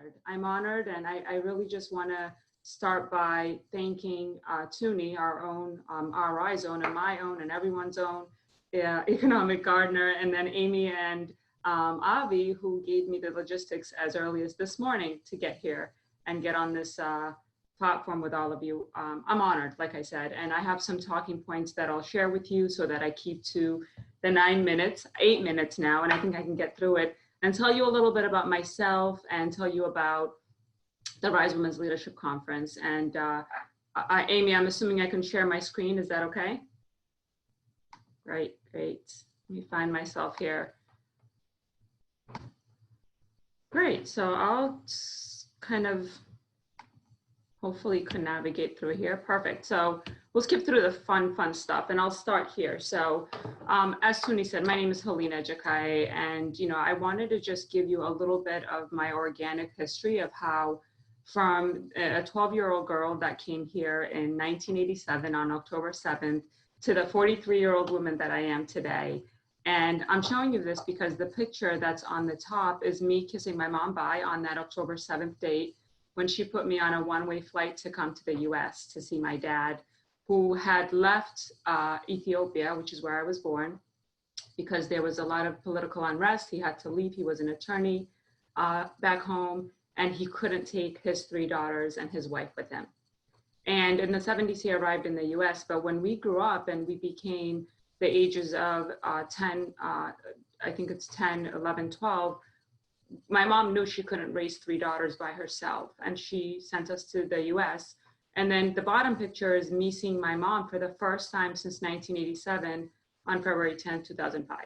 honored. I'm honored, and I really just want to start by thanking Tuni, our own R.I.S.E own and my own and everyone's own economic gardener, and then Amy and Avi, who gave me the logistics as early as this morning to get here and get on this platform with all of you. I'm honored, like I said, and I have some talking points that I'll share with you so that I keep to the 9 minutes, 8 minutes now, and I think I can get through it and tell you a little bit about myself and tell you about the R.I.S.E Women's Leadership Conference. And Amy, I'm assuming I can share my screen. Is that okay? Great. Let me find myself here. Great, so I'll kind of hopefully could navigate through here. Perfect. So we'll skip through the fun stuff, and I'll start here. So as Tuni said, my name is Hilina Ajakaiye, and I wanted to just give you a little bit of my organic history of how from a 12-year-old girl that came here in 1987 on October 7th to the 43-year-old woman that I am today. And I'm showing you this because the picture that's on the top is me kissing my mom bye on that October 7th date, when she put me on a one-way flight to come to the US to see my dad, who had left Ethiopia, which is where I was born, because there was a lot of political unrest. He had to leave. He was an attorney back home, and he couldn't take his 3 daughters and his wife with him. And in the 70s, he arrived in the US, but when we grew up and we became the ages of 10, I think it's 10, 11, 12, my mom knew she couldn't raise 3 daughters by herself, and she sent us to the US. And then the bottom picture is me seeing my mom for the first time since 1987 on February 10, 2005.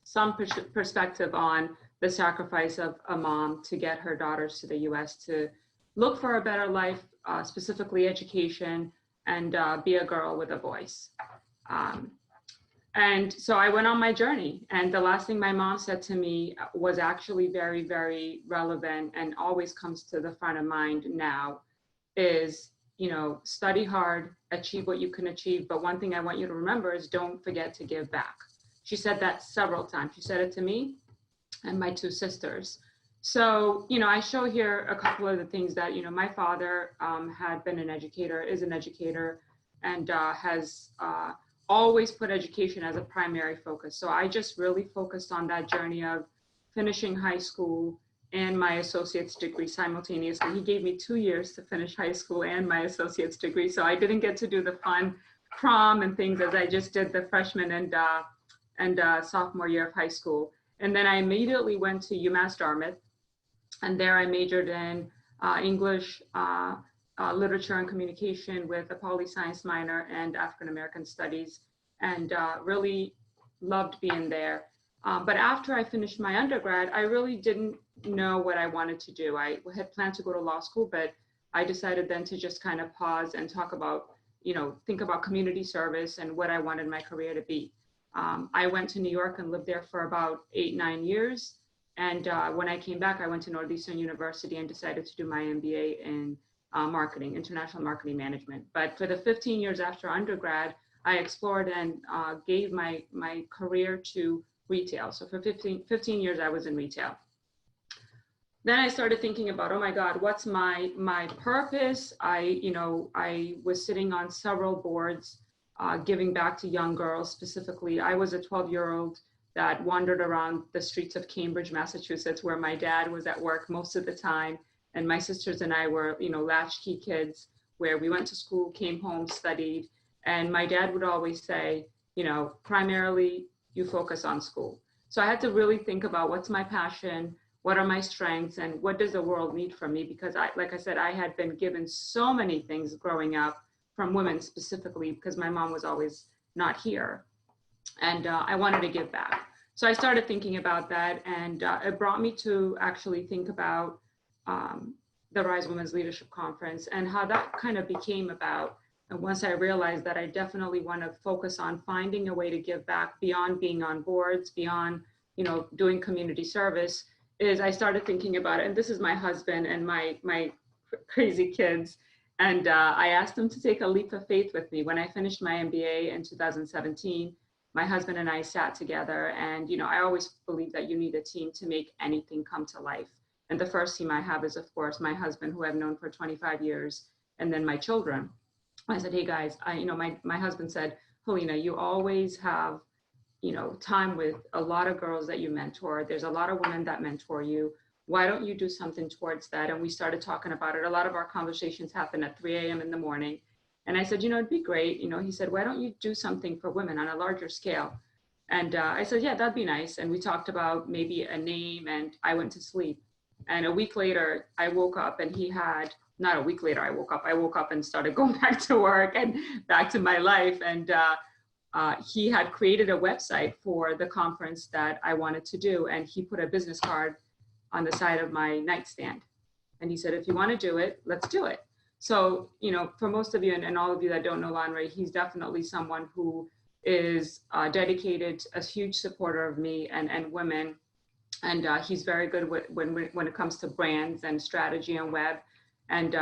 Some perspective on the sacrifice of a mom to get her daughters to the US to look for a better life, specifically education, and be a girl with a voice. And so I went on my journey, and the last thing my mom said to me was actually very, very relevant and always comes to the front of mind now is, study hard, achieve what you can achieve. But one thing I want you to remember is don't forget to give back. She said that several times. She said it to me and my 2 sisters. So, I show here a couple of the things that, my father had been an educator, is an educator, and has always put education as a primary focus. So I just really focused on that journey of finishing high school and my associate's degree simultaneously. He gave me 2 years to finish high school and my associate's degree. So I didn't get to do the fun prom and things as I just did the freshman and sophomore year of high school. And then I immediately went to UMass Dartmouth, and there I majored in English, literature and communication with a poli-science minor and African-American studies, and really loved being there. But after I finished my undergrad, I really didn't know what I wanted to do. I had planned to go to law school, but I decided then to just kind of pause and talk about, think about community service and what I wanted my career to be. I went to New York and lived there for about 8-9 years. And when I came back, I went to Northeastern University and decided to do my MBA in marketing, international marketing management. But for the 15 years after undergrad, I explored and gave my career to retail. So for 15 years, I was in retail. Then I started thinking about, oh my God, what's my purpose? I was sitting on several boards, giving back to young girls. Specifically, I was a 12-year-old that wandered around the streets of Cambridge, Massachusetts, where my dad was at work most of the time. And my sisters and I were, latchkey kids, where we went to school, came home, studied. And my dad would always say, primarily you focus on school. So I had to really think about what's my passion, what are my strengths, and what does the world need from me? Because like I said, I had been given so many things growing up from women specifically, because my mom was always not here. And I wanted to give back. So I started thinking about that, and it brought me to actually think about the R.I.S.E Women's Leadership Conference and how that kind of became about. And once I realized that I definitely want to focus on finding a way to give back beyond being on boards, beyond, doing community service, is I started thinking about it. And this is my husband and my crazy kids. And I asked them to take a leap of faith with me. When I finished my MBA in 2017, my husband and I sat together, and I always believe that you need a team to make anything come to life. And the first team I have is, of course, my husband, who I've known for 25 years, and then my children. I said, hey guys, my husband said, Hilina, you always have, time with a lot of girls that you mentor. There's a lot of women that mentor you. Why don't you do something towards that? And we started talking about it. A lot of our conversations happen at 3 a.m. in the morning. And I said, it'd be great. He said, why don't you do something for women on a larger scale? And I said, yeah, that'd be nice. And we talked about maybe a name, and I went to sleep. And a week later, I woke up, and not a week later, I woke up and started going back to work and back to my life. And he had created a website for the conference that I wanted to do. And he put a business card on the side of my nightstand. And he said, if you want to do it, let's do it. So, for most of you and all of you that don't know Lanre, he's definitely someone who is dedicated, a huge supporter of me and women. And he's very good when it comes to brands and strategy and web. And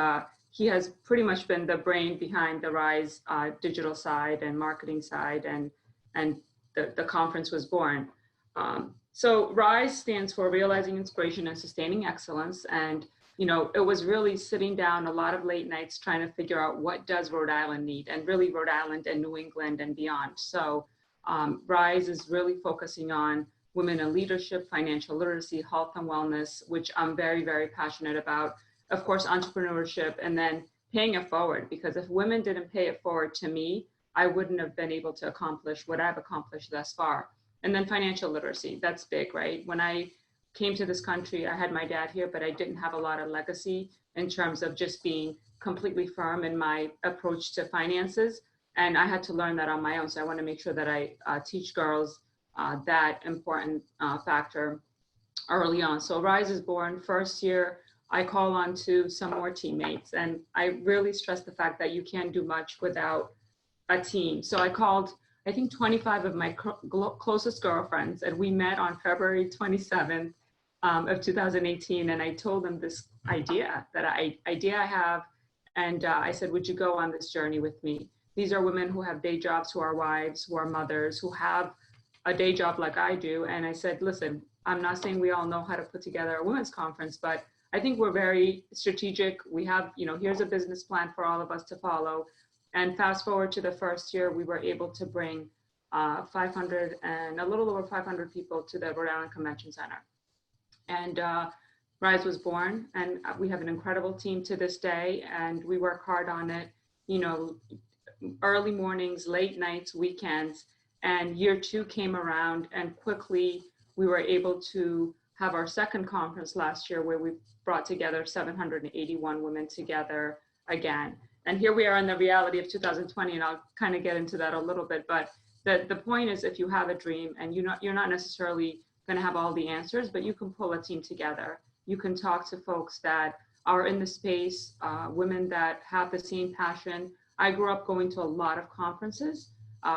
he has pretty much been the brain behind the R.I.S.E digital side and marketing side, and the conference was born. So R.I.S.E stands for Realizing Inspiration and Sustaining Excellence. And, it was really sitting down a lot of late nights trying to figure out what does Rhode Island need, and really Rhode Island and New England and beyond. So R.I.S.E is really focusing on women in leadership, financial literacy, health and wellness, which I'm very, very passionate about. Of course, entrepreneurship, and then paying it forward, because if women didn't pay it forward to me, I wouldn't have been able to accomplish what I've accomplished thus far. And then financial literacy, that's big, right? When I came to this country, I had my dad here, but I didn't have a lot of legacy in terms of just being completely firm in my approach to finances. And I had to learn that on my own. So I want to make sure that I teach girls that important factor early on. So R.I.S.E is born. First year, I call on to some more teammates. And I really stress the fact that you can't do much without a team. So I called, I think, 25 of my closest girlfriends, and we met on February 27th of 2018. And I told them this idea I have. And I said, would you go on this journey with me? These are women who have day jobs, who are wives, who are mothers, who have a day job like I do. And I said, listen, I'm not saying we all know how to put together a women's conference, but I think we're very strategic. We have, here's a business plan for all of us to follow. And fast forward to the first year, we were able to bring 500 and a little over 500 people to the Rhode Island Convention Center. And R.I.S.E was born, and we have an incredible team to this day, and we work hard on it, early mornings, late nights, weekends. And year 2 came around, and quickly we were able to have our second conference last year, where we brought together 781 women together again. And here we are in the reality of 2020, and I'll kind of get into that a little bit. But the point is, if you have a dream, and you're not necessarily going to have all the answers, but you can pull a team together. You can talk to folks that are in the space, women that have the same passion. I grew up going to a lot of conferences,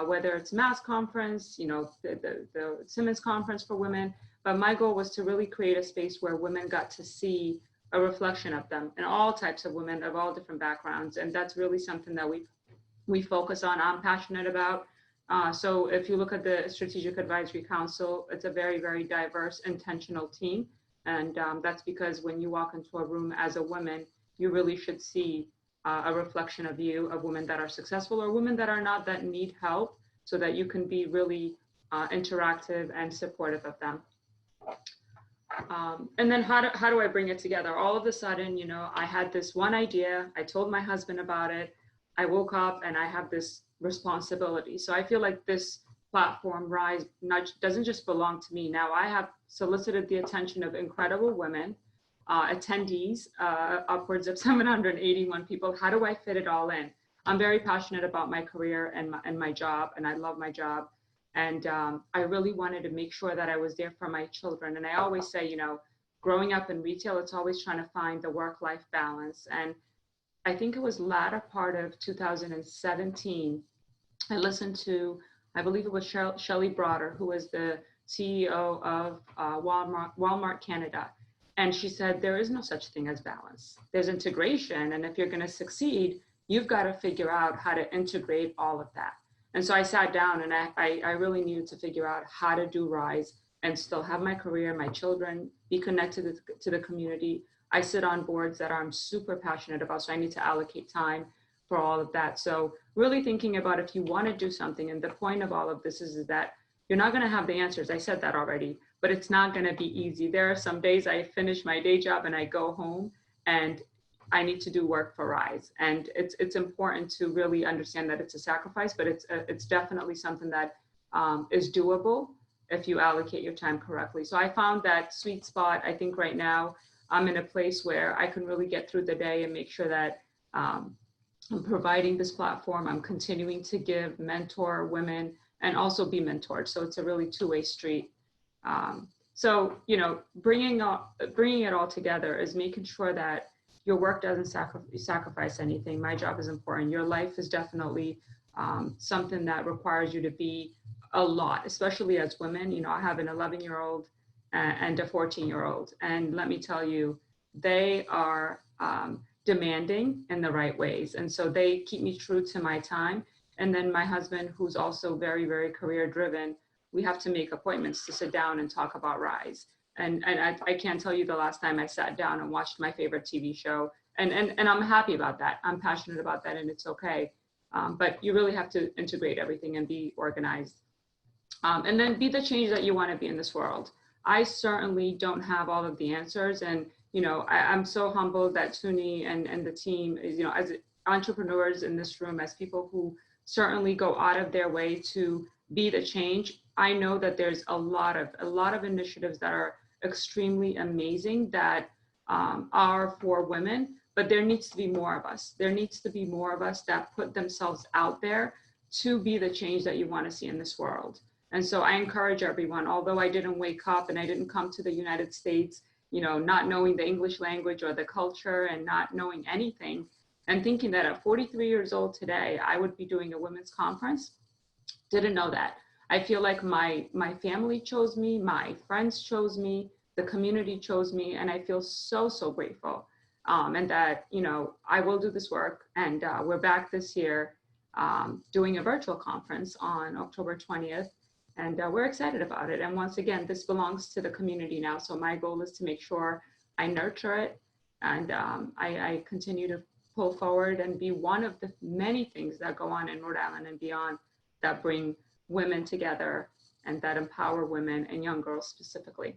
whether it's Mass Conference, the Simmons Conference for women. But my goal was to really create a space where women got to see a reflection of them, and all types of women of all different backgrounds. And that's really something that we focus on, I'm passionate about. So if you look at the Strategic Advisory Council, it's a very, very diverse, intentional team. And that's because when you walk into a room as a woman, you really should see a reflection of you, of women that are successful or women that are not, that need help, so that you can be really interactive and supportive of them. And then how do I bring it together? All of a sudden, I had this one idea. I told my husband about it. I woke up and I have this responsibility. So I feel like this platform, R.I.S.E, doesn't just belong to me. Now I have solicited the attention of incredible women, attendees, upwards of 781 people. How do I fit it all in? I'm very passionate about my career and my job, and I love my job. And I really wanted to make sure that I was there for my children. And I always say, growing up in retail, it's always trying to find the work-life balance. And I think it was latter part of 2017, I listened to, I believe it was Shelley Broader, who was the CEO of Walmart Canada. And she said, there is no such thing as balance. There's integration. And if you're going to succeed, you've got to figure out how to integrate all of that. And so I sat down and I really needed to figure out how to do R.I.S.E and still have my career, my children, be connected to the community. I sit on boards that I'm super passionate about, so I need to allocate time for all of that. So really thinking about if you want to do something, and the point of all of this is that you're not going to have the answers. I said that already, but it's not going to be easy. There are some days I finish my day job and I go home and I need to do work for R.I.S E. And it's important to really understand that it's a sacrifice, but it's definitely something that is doable if you allocate your time correctly. So I found that sweet spot. I think right now I'm in a place where I can really get through the day and make sure that I'm providing this platform. I'm continuing to give, mentor women, and also be mentored. So it's a really two-way street. So, you know, bringing it all together is making sure that your work doesn't sacrifice anything. My job is important. Your life is definitely something that requires you to be a lot, especially as women. You know, I have an 11-year-old and a 14-year-old. And let me tell you, they are demanding in the right ways. And so they keep me true to my time. And then my husband, who's also very, very career driven, we have to make appointments to sit down and talk about R.I.S E. And I can't tell you the last time I sat down and watched my favorite TV show. And I'm happy about that. I'm passionate about that, and it's okay. But you really have to integrate everything and be organized. And then be the change that you want to be in this world. I certainly don't have all of the answers. And, you know, I'm so humbled that Tuni and the team is, you know, as entrepreneurs in this room, as people who certainly go out of their way to be the change. I know that there's a lot of initiatives that are extremely amazing that are for women, but there needs to be more of us. There needs to be more of us that put themselves out there to be the change that you want to see in this world. And so I encourage everyone, although I didn't wake up and I didn't come to the United States, you know, not knowing the English language or the culture and not knowing anything, and thinking that at 43 years old today, I would be doing a women's conference. Didn't know that. I feel like my family chose me, my friends chose me, the community chose me, and I feel so, so grateful. And that, you know, I will do this work. And we're back this year doing a virtual conference on October 20th. And we're excited about it. And once again, this belongs to the community now. So my goal is to make sure I nurture it and I continue to pull forward and be one of the many things that go on in Rhode Island and beyond that bring women together and that empower women and young girls specifically.